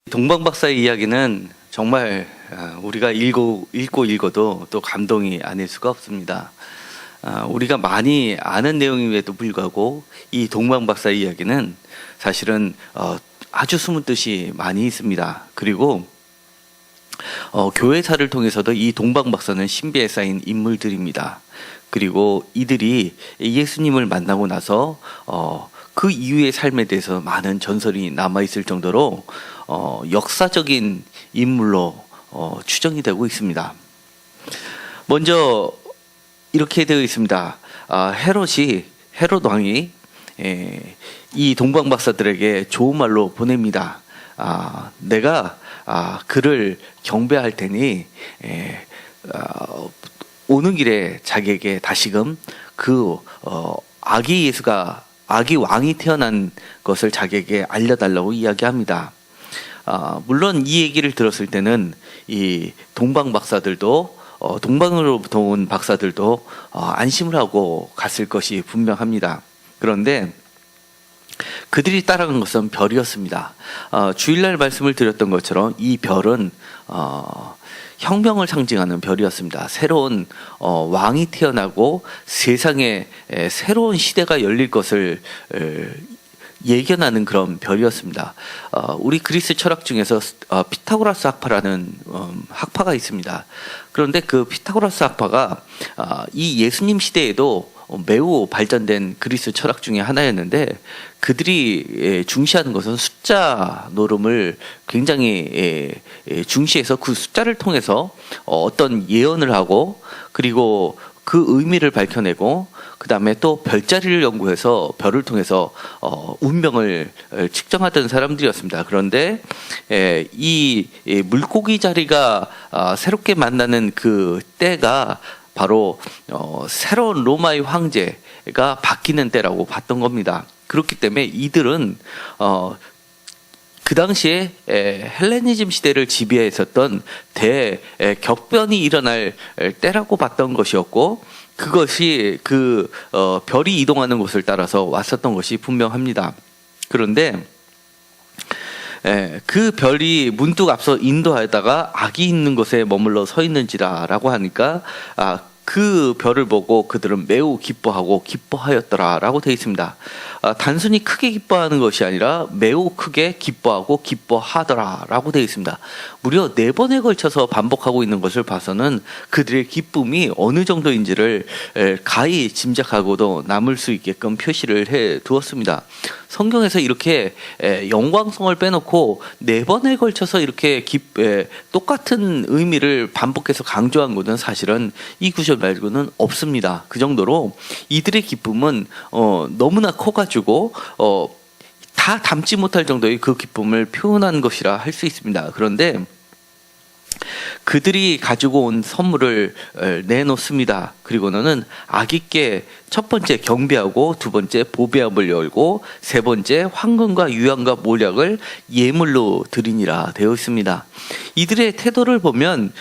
동방박사의 이야기는 정말 우리가 읽어도 또 감동이 아닐 수가 없습니다. 우리가 많이 아는 내용임에도 불구하고 이 동방박사의 이야기는 사실은 아주 숨은 뜻이 많이 있습니다. 그리고 교회사를 통해서도 이 동방박사는 신비에 쌓인 인물들입니다. 그리고 이들이 예수님을 만나고 나서 그 이후의 삶에 대해서 많은 전설이 남아있을 정도로 역사적인 인물로 추정이 되고 있습니다. 먼저 이렇게 되어 있습니다. 헤롯 왕이 이 동방박사들에게 좋은 말로 보냅니다. 내가 그를 경배할 테니 오는 길에 자기에게 다시금 그 아기 왕이 태어난 것을 자기에게 알려달라고 이야기합니다. 물론 이 얘기를 들었을 때는 이 동방박사들도 동방으로부터 온 박사들도 안심을 하고 갔을 것이 분명합니다. 그런데 그들이 따라간 것은 별이었습니다. 주일날 말씀을 드렸던 것처럼 이 별은 혁명을 상징하는 별이었습니다. 새로운 왕이 태어나고 세상에 새로운 시대가 열릴 것을 예견하는 그런 별이었습니다. 우리 그리스 철학 중에서 피타고라스 학파라는 학파가 있습니다. 그런데 그 피타고라스 학파가 이 예수님 시대에도 매우 발전된 그리스 철학 중에 하나였는데, 그들이 중시하는 것은 숫자 노름을 굉장히 중시해서 그 숫자를 통해서 어떤 예언을 하고, 그리고 그 의미를 밝혀내고, 그 다음에 또 별자리를 연구해서 별을 통해서 운명을 측정하던 사람들이었습니다. 그런데 이 물고기 자리가 새롭게 만나는 그 때가 바로 새로운 로마의 황제가 바뀌는 때라고 봤던 겁니다. 그렇기 때문에 이들은 그 당시에 헬레니즘 시대를 지배했었던 대격변이 일어날 때라고 봤던 것이었고, 그것이 그 별이 이동하는 곳을 따라서 왔었던 것이 분명합니다. 그런데 그 별이 문득 앞서 인도하다가 악이 있는 곳에 머물러 서 있는지라라고 하니까 그 별을 보고 그들은 매우 기뻐하고 기뻐하였더라라고 되어 있습니다. 단순히 크게 기뻐하는 것이 아니라 매우 크게 기뻐하고 기뻐하더라라고 되어 있습니다. 무려 4번에 걸쳐서 반복하고 있는 것을 봐서는 그들의 기쁨이 어느 정도인지를 가히 짐작하고도 남을 수 있게끔 표시를 해 두었습니다. 성경에서 이렇게 영광성을 빼놓고 4번에 걸쳐서 이렇게 똑같은 의미를 반복해서 강조한 것은 사실은 이 구절 말고는 없습니다. 그 정도로 이들의 기쁨은 너무나 커가지고 다 담지 못할 정도의 그 기쁨을 표현한 것이라 할 수 있습니다. 그런데 그들이 가지고 온 선물을 내놓습니다. 그리고는 아기께 첫 번째 경배하고, 두 번째 보배압을 열고, 세 번째 황금과 유향과 모략을 예물로 드리니라 되어 있습니다. 이들의 태도를 보면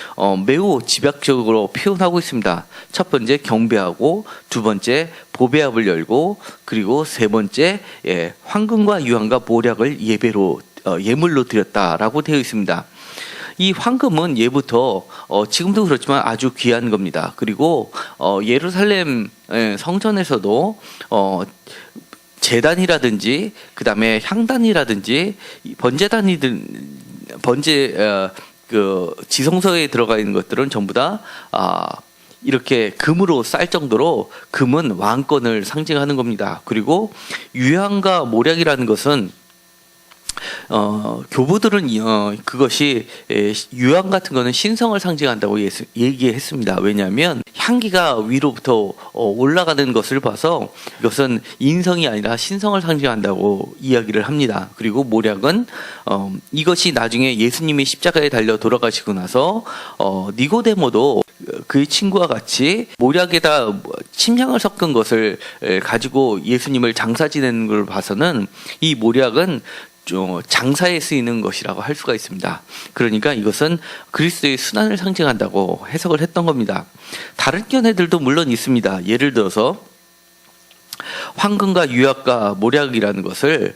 매우 집약적으로 표현하고 있습니다. 첫 번째 경배하고, 두 번째 보배압을 열고, 그리고 세 번째 황금과 유향과 모략을 예물로 드렸다라고 되어 있습니다. 이 황금은 예부터 지금도 그렇지만 아주 귀한 겁니다. 그리고 예루살렘 성전에서도 제단이라든지 그 다음에 향단이라든지 그 지성소에 들어가 있는 것들은 전부 다 이렇게 금으로 쌀 정도로 금은 왕권을 상징하는 겁니다. 그리고 유향과 모략이라는 것은 교부들은 그것이 유향 같은 거는 신성을 상징한다고 얘기했습니다. 왜냐하면 향기가 위로부터 올라가는 것을 봐서 이것은 인성이 아니라 신성을 상징한다고 이야기를 합니다. 그리고 모략은 이것이 나중에 예수님이 십자가에 달려 돌아가시고 나서 니고데모도 그의 친구와 같이 모략에다 침향을 섞은 것을 가지고 예수님을 장사 지내는 걸 봐서는 이 모략은 장사에 쓰이는 것이라고 할 수가 있습니다. 그러니까 이것은 그리스도의 순환을 상징한다고 해석을 했던 겁니다. 다른 견해들도 물론 있습니다. 예를 들어서 황금과 유약과 모략이라는 것을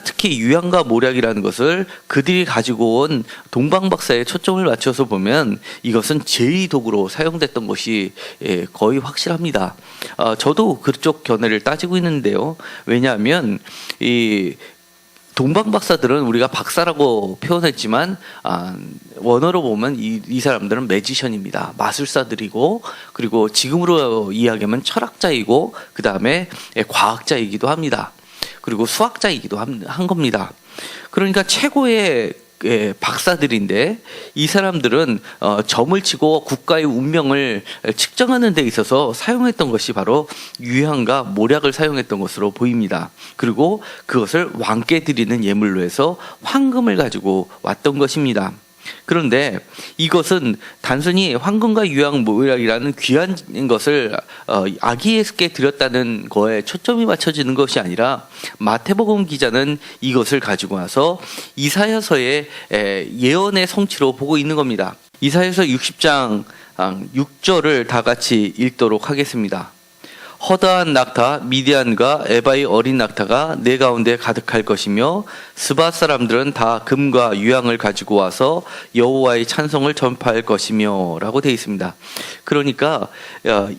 특히 유향과 모략이라는 것을 그들이 가지고 온 동방박사에 초점을 맞춰서 보면 이것은 제의도구로 사용됐던 것이 거의 확실합니다. 저도 그쪽 견해를 따지고 있는데요. 왜냐하면 이 동방박사들은 우리가 박사라고 표현했지만 원어로 보면 이 사람들은 매지션입니다. 마술사들이고, 그리고 지금으로 이야기하면 철학자이고, 그 다음에 과학자이기도 합니다. 그리고 수학자이기도 한 겁니다. 그러니까 최고의 박사들인데 이 사람들은 점을 치고 국가의 운명을 측정하는 데 있어서 사용했던 것이 바로 유향과 모략을 사용했던 것으로 보입니다. 그리고 그것을 왕께 드리는 예물로 해서 황금을 가지고 왔던 것입니다. 그런데 이것은 단순히 황금과 유향, 모략이라는 귀한 것을 아기 예수께 드렸다는 거에 초점이 맞춰지는 것이 아니라 마태복음 기자는 이것을 가지고 와서 이사야서의 예언의 성취로 보고 있는 겁니다. 이사야서 60장 6절을 다 같이 읽도록 하겠습니다. 허다한 낙타 미디안과 에바의 어린 낙타가 내 가운데 가득할 것이며 스바 사람들은 다 금과 유향을 가지고 와서 여호와의 찬송을 전파할 것이며 라고 되어 있습니다. 그러니까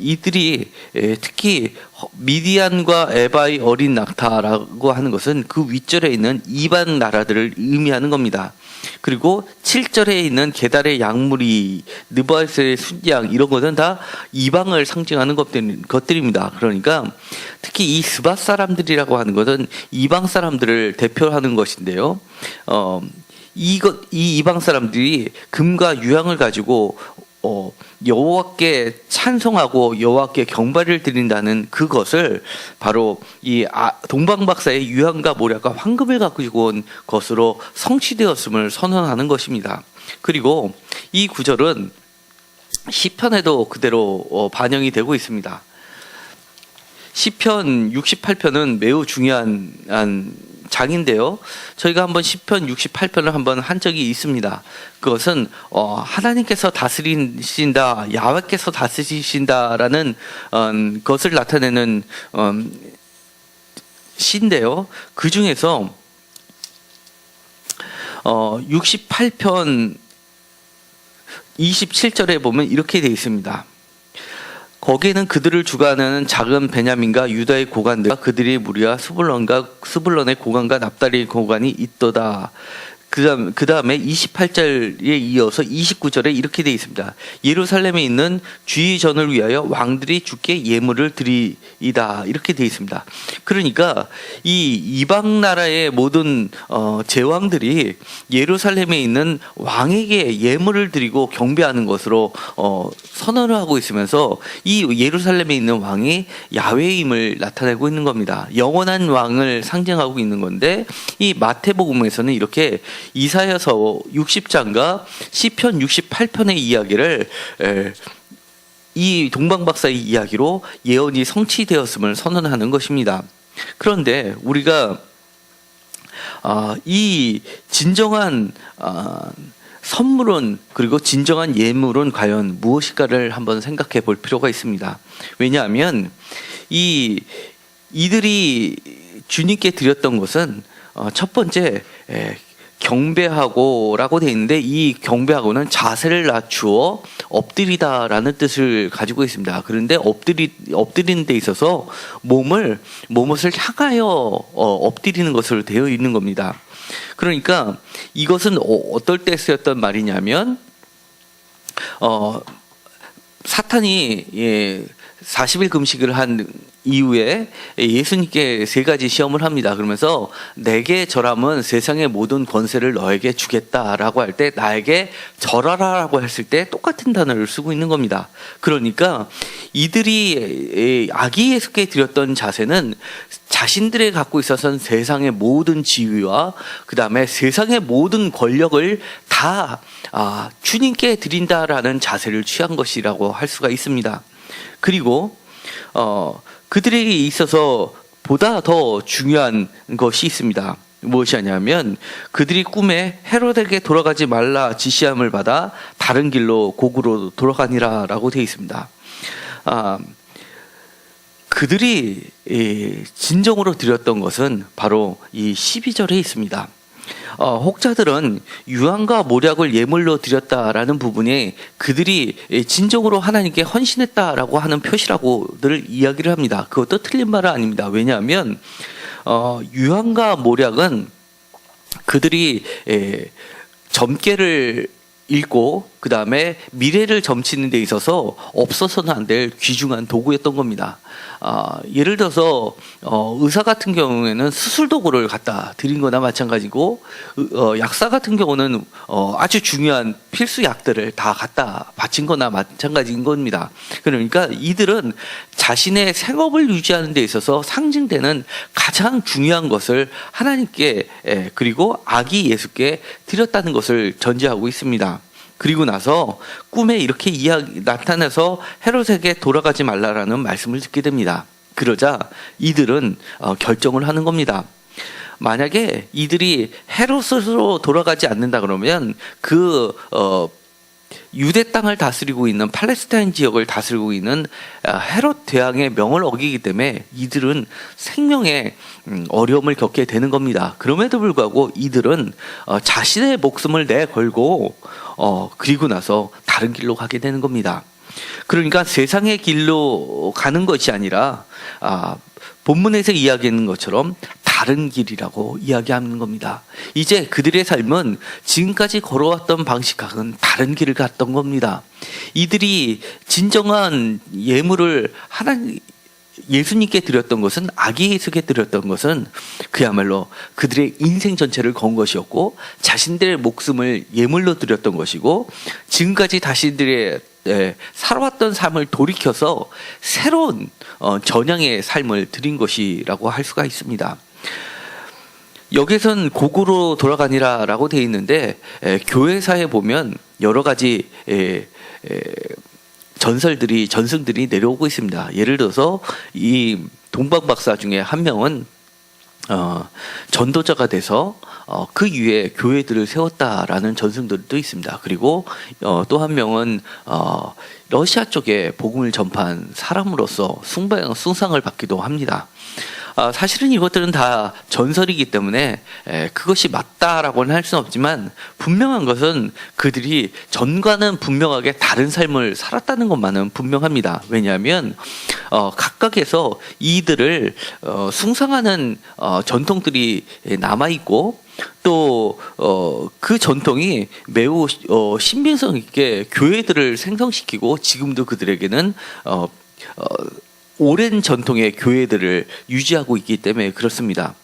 이들이 특히 미디안과 에바의 어린 낙타라고 하는 것은 그 윗절에 있는 이방 나라들을 의미하는 겁니다. 그리고 7절에 있는 게달의 양무리, 느바스의 순양, 이런 것은 다 이방을 상징하는 것들입니다. 그러니까 특히 이 스바 사람들이라고 하는 것은 이방 사람들을 대표하는 것인데요. 이 이방 사람들이 금과 유향을 가지고 여호와께 찬송하고 여호와께 경배를 드린다는 그것을 바로 이 동방박사의 유향과 모략과 황금을 가지고 온 것으로 성취되었음을 선언하는 것입니다. 그리고 이 구절은 시편에도 그대로 반영이 되고 있습니다. 시편 68편은 매우 중요한 장인데요. 저희가 한번 시편 68편을 한번 한 적이 있습니다. 그것은 하나님께서 다스리신다, 야훼께서 다스리신다라는 것을 나타내는 시인데요. 그 중에서 68편 27절에 보면 이렇게 되어 있습니다. 거기에는 그들을 주관하는 작은 베냐민과 유다의 고관들, 그들의 무리와 스불론의 고관과 납달리의 고관이 있도다. 그 다음에 28절에 이어서 29절에 이렇게 되어 있습니다. 예루살렘에 있는 주의전을 위하여 왕들이 주께 예물을 드리이다. 이렇게 되어 있습니다. 그러니까 이 이방 나라의 모든 제왕들이 예루살렘에 있는 왕에게 예물을 드리고 경배하는 것으로 선언을 하고 있으면서 이 예루살렘에 있는 왕이 야훼임을 나타내고 있는 겁니다. 영원한 왕을 상징하고 있는 건데 이 마태복음에서는 이렇게 이사야서 60장과 시편 68편의 이야기를 이 동방박사의 이야기로 예언이 성취되었음을 선언하는 것입니다. 그런데 우리가 이 진정한 선물은, 그리고 진정한 예물은 과연 무엇일까를 한번 생각해 볼 필요가 있습니다. 왜냐하면 이들이 주님께 드렸던 것은 첫 번째 경배하고라고 되어 있는데, 이 경배하고는 자세를 낮추어 엎드리다라는 뜻을 가지고 있습니다. 그런데 엎드리는 데 있어서 몸을 향하여 엎드리는 것으로 되어 있는 겁니다. 그러니까 이것은 어떨 때 쓰였던 말이냐면 사탄이 40일 금식을 한 이후에 예수님께 3가지 시험을 합니다. 그러면서 내게 절함은 세상의 모든 권세를 너에게 주겠다라고 할 때 나에게 절하라라고 했을 때 똑같은 단어를 쓰고 있는 겁니다. 그러니까 이들이 아기 예수께 드렸던 자세는 자신들이 갖고 있어서는 세상의 모든 지위와 그 다음에 세상의 모든 권력을 다 주님께 드린다라는 자세를 취한 것이라고 할 수가 있습니다. 그리고 그들에게 있어서 보다 더 중요한 것이 있습니다. 무엇이냐면 그들이 꿈에 헤롯에게 돌아가지 말라 지시함을 받아 다른 길로 고구로 돌아가니라 라고 되어 있습니다. 그들이 진정으로 드렸던 것은 바로 이 12절에 있습니다. 혹자들은 유황과 모략을 예물로 드렸다라는 부분이 그들이 진정으로 하나님께 헌신했다라고 하는 표시라고들 이야기를 합니다. 그것도 틀린 말은 아닙니다. 왜냐하면 유황과 모략은 그들이 점괘를 읽고 그 다음에 미래를 점치는 데 있어서 없어서는 안 될 귀중한 도구였던 겁니다. 예를 들어서 의사 같은 경우에는 수술 도구를 갖다 드린 거나 마찬가지고 약사 같은 경우는 아주 중요한 필수 약들을 다 갖다 바친 거나 마찬가지인 겁니다. 그러니까 이들은 자신의 생업을 유지하는 데 있어서 상징되는 가장 중요한 것을 하나님께 그리고 아기 예수께 드렸다는 것을 전제하고 있습니다. 그리고 나서 꿈에 이렇게 나타나서 헤롯에게 돌아가지 말라라는 말씀을 듣게 됩니다. 그러자 이들은 결정을 하는 겁니다. 만약에 이들이 헤롯으로 돌아가지 않는다 그러면 유대 땅을 다스리고 있는 팔레스타인 지역을 다스리고 있는 헤롯 대왕의 명을 어기기 때문에 이들은 생명에 어려움을 겪게 되는 겁니다. 그럼에도 불구하고 이들은 자신의 목숨을 내걸고 그리고 나서 다른 길로 가게 되는 겁니다. 그러니까 세상의 길로 가는 것이 아니라 본문에서 이야기하는 것처럼 다른 길이라고 이야기하는 겁니다. 이제 그들의 삶은 지금까지 걸어왔던 방식과는 다른 길을 갔던 겁니다. 이들이 진정한 예물을 예수님께 드렸던 것은 아기 예수께 드렸던 것은 그야말로 그들의 인생 전체를 건 것이었고 자신들의 목숨을 예물로 드렸던 것이고 지금까지 자신들의 살아왔던 삶을 돌이켜서 새로운 전향의 삶을 드린 것이라고 할 수가 있습니다. 여기선 고구로 돌아가니라라고 되어 있는데 교회사에 보면 여러 가지 전승들이 내려오고 있습니다. 예를 들어서 이 동방박사 중에 한 명은 전도자가 돼서 그 위에 교회들을 세웠다라는 전승들도 있습니다. 그리고 또 한 명은 러시아 쪽에 복음을 전파한 사람으로서 숭상을 받기도 합니다. 사실은 이것들은 다 전설이기 때문에 그것이 맞다라고는 할 수는 없지만 분명한 것은 그들이 전과는 분명하게 다른 삶을 살았다는 것만은 분명합니다. 왜냐하면 각각에서 이들을 숭상하는 전통들이 남아있고 또 그 전통이 매우 신빙성 있게 교회들을 생성시키고 지금도 그들에게는 오랜 전통의 교회들을 유지하고 있기 때문에 그렇습니다.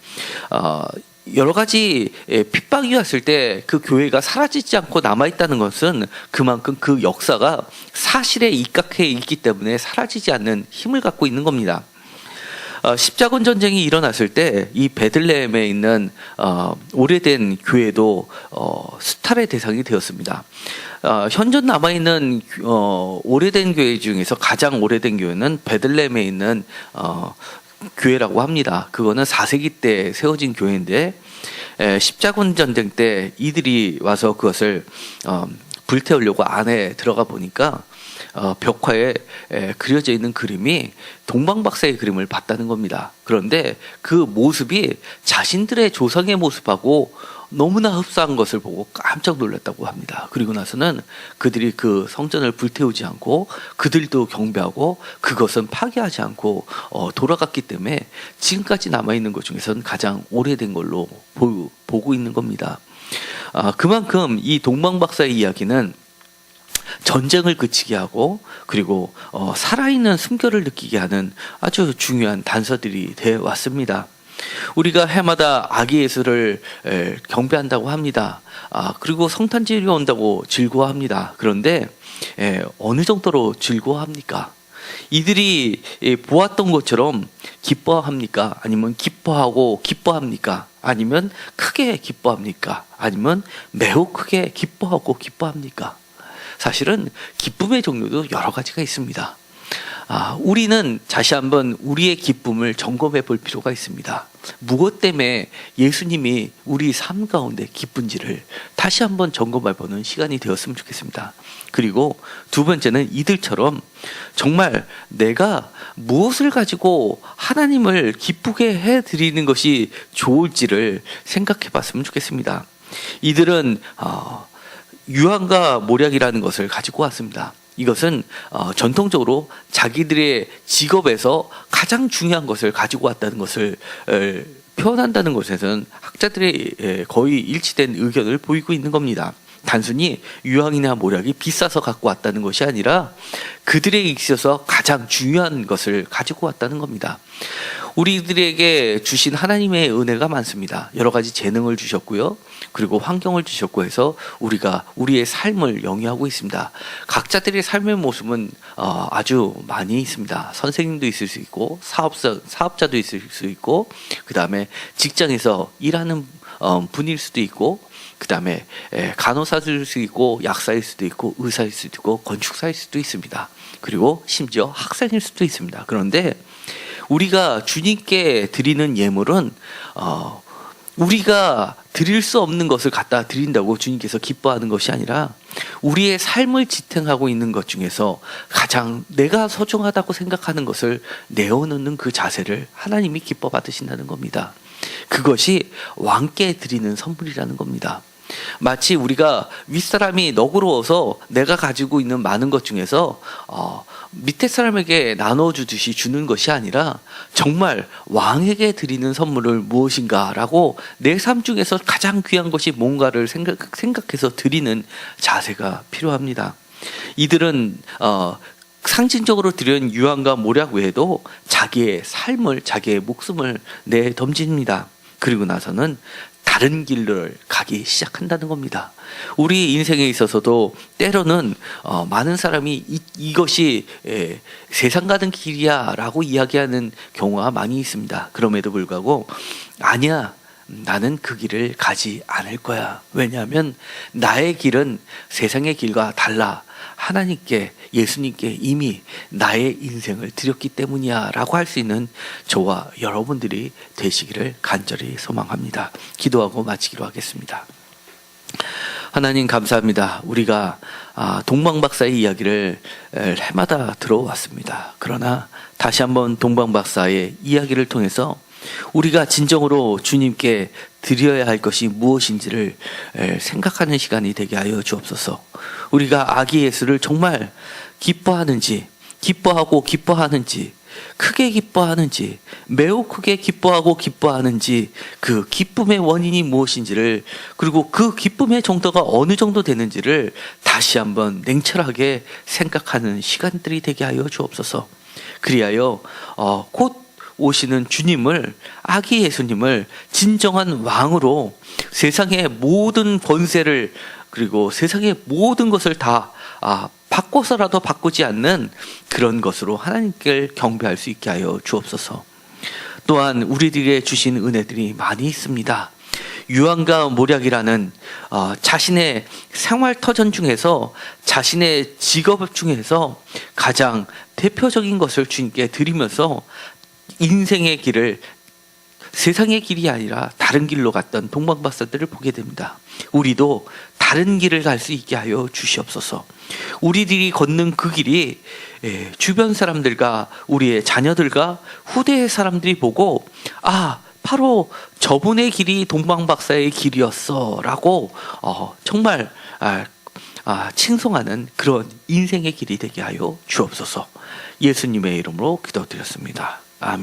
여러 가지 핍박이 왔을 때 그 교회가 사라지지 않고 남아있다는 것은 그만큼 그 역사가 사실에 입각해 있기 때문에 사라지지 않는 힘을 갖고 있는 겁니다. 십자군 전쟁이 일어났을 때 이 베들레헴에 있는 오래된 교회도 수탈의 대상이 되었습니다. 현존 남아있는 오래된 교회 중에서 가장 오래된 교회는 베들레헴에 있는 교회라고 합니다. 그거는 4세기 때 세워진 교회인데 십자군 전쟁 때 이들이 와서 그것을 불태우려고 안에 들어가 보니까 벽화에 그려져 있는 그림이 동방박사의 그림을 봤다는 겁니다. 그런데 그 모습이 자신들의 조상의 모습하고 너무나 흡사한 것을 보고 깜짝 놀랐다고 합니다. 그리고 나서는 그들이 그 성전을 불태우지 않고 그들도 경배하고 그것은 파괴하지 않고 돌아갔기 때문에 지금까지 남아있는 것 중에서는 가장 오래된 걸로 보고 있는 겁니다. 그만큼 이 동방박사의 이야기는 전쟁을 그치게 하고 그리고 살아있는 숨결을 느끼게 하는 아주 중요한 단서들이 되어 왔습니다. 우리가 해마다 아기 예수를 경배한다고 합니다. 그리고 성탄절이 온다고 즐거워합니다. 그런데 어느 정도로 즐거워합니까? 이들이 보았던 것처럼 기뻐합니까? 아니면 기뻐합니까? 아니면 크게 기뻐합니까? 아니면 매우 크게 기뻐합니까? 사실은 기쁨의 종류도 여러 가지가 있습니다. 우리는 다시 한번 우리의 기쁨을 점검해 볼 필요가 있습니다. 무엇 때문에 예수님이 우리 삶 가운데 기쁜지를 다시 한번 점검해 보는 시간이 되었으면 좋겠습니다. 그리고 두 번째는 이들처럼 정말 내가 무엇을 가지고 하나님을 기쁘게 해 드리는 것이 좋을지를 생각해 봤으면 좋겠습니다. 이들은 유황과 모략이라는 것을 가지고 왔습니다. 이것은 전통적으로 자기들의 직업에서 가장 중요한 것을 가지고 왔다는 것을 표현한다는 것에서는 학자들의 거의 일치된 의견을 보이고 있는 겁니다. 단순히 유황이나 모략이 비싸서 갖고 왔다는 것이 아니라 그들에게 있어서 가장 중요한 것을 가지고 왔다는 겁니다. 우리들에게 주신 하나님의 은혜가 많습니다. 여러 가지 재능을 주셨고요. 그리고 환경을 주셨고 해서 우리가 우리의 삶을 영위하고 있습니다. 각자들의 삶의 모습은 아주 많이 있습니다. 선생님도 있을 수 있고 사업자도 있을 수 있고 그 직장에서 일하는 분일 수도 있고 그 간호사일 수도 있고 약사일 수도 있고 의사일 수도 있고 건축사일 수도 있습니다. 그리고 심지어 학생일 수도 있습니다. 그런데 우리가 주님께 드리는 예물은 우리가 드릴 수 없는 것을 갖다 드린다고 주님께서 기뻐하는 것이 아니라 우리의 삶을 지탱하고 있는 것 중에서 가장 내가 소중하다고 생각하는 것을 내어놓는 그 자세를 하나님이 기뻐 받으신다는 겁니다. 그것이 왕께 드리는 선물이라는 겁니다. 마치 우리가 윗사람이 너그러워서 내가 가지고 있는 많은 것 중에서 밑에 사람에게 나눠주듯이 주는 것이 아니라 정말 왕에게 드리는 선물을 무엇인가라고 내 삶 중에서 가장 귀한 것이 뭔가를 생각해서 드리는 자세가 필요합니다. 이들은 상징적으로 드린 유황과 모략 외에도 자기의 삶을, 자기의 목숨을 내던집니다. 그리고 나서는 다른 길을 가기 시작한다는 겁니다. 우리 인생에 있어서도 때로는 많은 사람이 이것이 세상 가는 길이야 라고 이야기하는 경우가 많이 있습니다. 그럼에도 불구하고 아니야, 나는 그 길을 가지 않을 거야. 왜냐하면 나의 길은 세상의 길과 달라. 하나님께, 예수님께 이미 나의 인생을 드렸기 때문이야 라고 할 수 있는 저와 여러분들이 되시기를 간절히 소망합니다. 기도하고 마치기로 하겠습니다. 하나님 감사합니다. 우리가 동방박사의 이야기를 해마다 들어왔습니다. 그러나 다시 한번 동방박사의 이야기를 통해서 우리가 진정으로 주님께 드려야 할 것이 무엇인지를 생각하는 시간이 되게 하여 주옵소서. 우리가 아기 예수를 정말 기뻐하는지, 기뻐하는지, 크게 기뻐하는지, 매우 크게 기뻐하는지, 그 기쁨의 원인이 무엇인지를, 그리고 그 기쁨의 정도가 어느 정도 되는지를 다시 한번 냉철하게 생각하는 시간들이 되게 하여 주옵소서. 그리하여 곧 오시는 주님을, 아기 예수님을 진정한 왕으로 세상의 모든 권세를, 그리고 세상의 모든 것을 다 바꿔서라도 바꾸지 않는 그런 것으로 하나님께 경배할 수 있게 하여 주옵소서. 또한 우리들에게 주신 은혜들이 많이 있습니다. 유황과 모략이라는 자신의 생활터전 중에서, 자신의 직업 중에서 가장 대표적인 것을 주님께 드리면서 인생의 길을 세상의 길이 아니라 다른 길로 갔던 동방박사들을 보게 됩니다. 우리도 다른 길을 갈 수 있게 하여 주시옵소서. 우리들이 걷는 그 길이 주변 사람들과 우리의 자녀들과 후대의 사람들이 보고 바로 저분의 길이 동방박사의 길이었어 라고 정말 칭송하는 그런 인생의 길이 되게 하여 주옵소서. 예수님의 이름으로 기도드렸습니다. 아멘.